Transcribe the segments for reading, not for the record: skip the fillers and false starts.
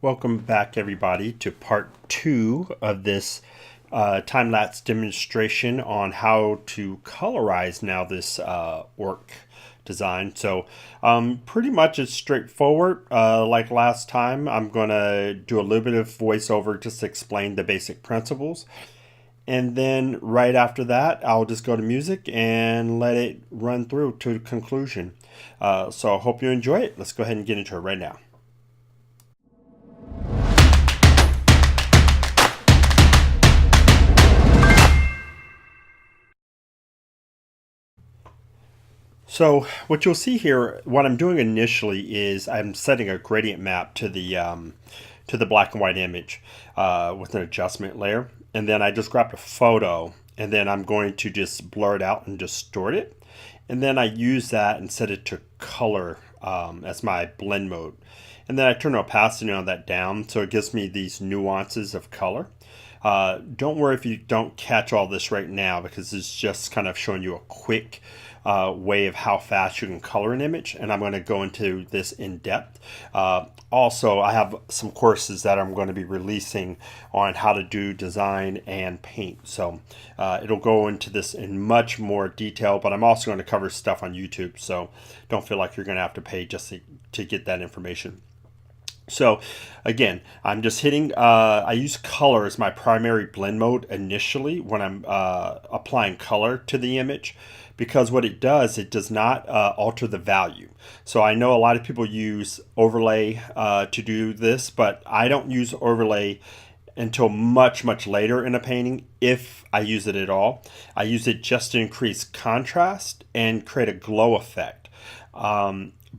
Welcome back everybody to part 2 of this time-lapse demonstration on how to colorize now this orc design. So pretty much it's straightforward. Like last time, I'm gonna do a little bit of voiceover just to explain the basic principles. And then right after that, I'll just go to music and let it run through to conclusion. So I hope you enjoy it. Let's go ahead and get into it right now. So what you'll see here, what I'm doing initially is I'm setting a gradient map to the black and white image with an adjustment layer, and then I just grabbed a photo, and then I'm going to just blur it out and distort it, and then I use that and set it to color as my blend mode, and then I turn the opacity on that down so it gives me these nuances of color. Don't worry if you don't catch all this right now, because it's just kind of showing you a quick way of how fast you can color an image, and I'm going to go into this in depth. Also, I have some courses that I'm going to be releasing on how to do design and paint, so it'll go into this in much more detail, but I'm also going to cover stuff on YouTube, so don't feel like you're going to have to pay just to get that information. So again, I'm just hitting, I use color as my primary blend mode initially when I'm applying color to the image, because what it does not alter the value. So I know a lot of people use overlay to do this, but I don't use overlay until much later in a painting, if I use it at all. I use it just to increase contrast and create a glow effect.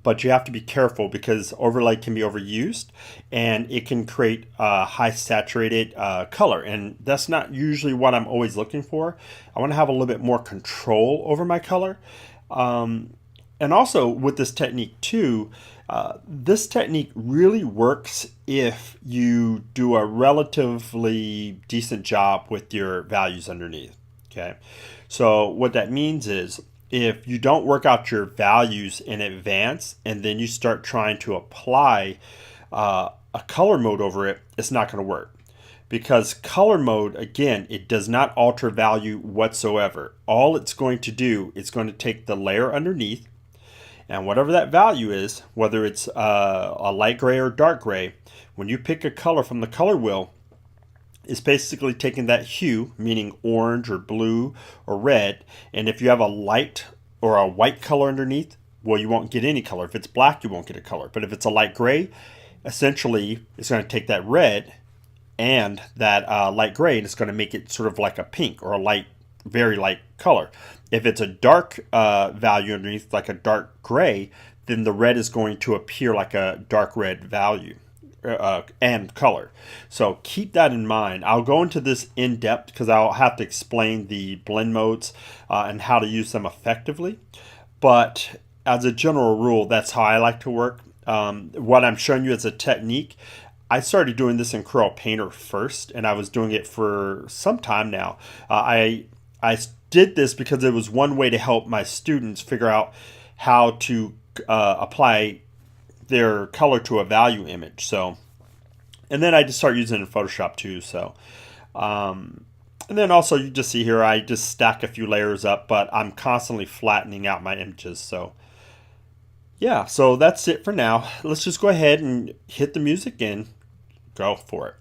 But you have to be careful because overlay can be overused and it can create high saturated color, and that's not usually what I'm always looking for. I want to have a little bit more control over my color. And also with this technique too, this technique really works if you do a relatively decent job with your values underneath. Okay, so what that means is, if you don't work out your values in advance and then you start trying to apply a color mode over it, it's not going to work. Because color mode, again, it does not alter value whatsoever. All it's going to do is going to take the layer underneath, and whatever that value is, whether it's a light gray or dark gray, when you pick a color from the color wheel, is basically taking that hue, meaning orange or blue or red, and if you have a light or a white color underneath, well, you won't get any color. If it's black, you won't get a color. But if it's a light gray, essentially it's going to take that red and that light gray, and it's going to make it sort of like a pink or a light, very light color. If it's a dark value underneath, like a dark gray, then the red is going to appear like a dark red value. And color. So keep that in mind. I'll go into this in depth because I'll have to explain the blend modes and how to use them effectively. But as a general rule, that's how I like to work. What I'm showing you as a technique, I started doing this in Corel Painter first, and I was doing it for some time now. I did this because it was one way to help my students figure out how to apply their color to a value image. So, and then I just start using it in Photoshop too. So, and then also you just see here, I just stack a few layers up, but I'm constantly flattening out my images. So yeah, so that's it for now. Let's just go ahead and hit the music and go for it.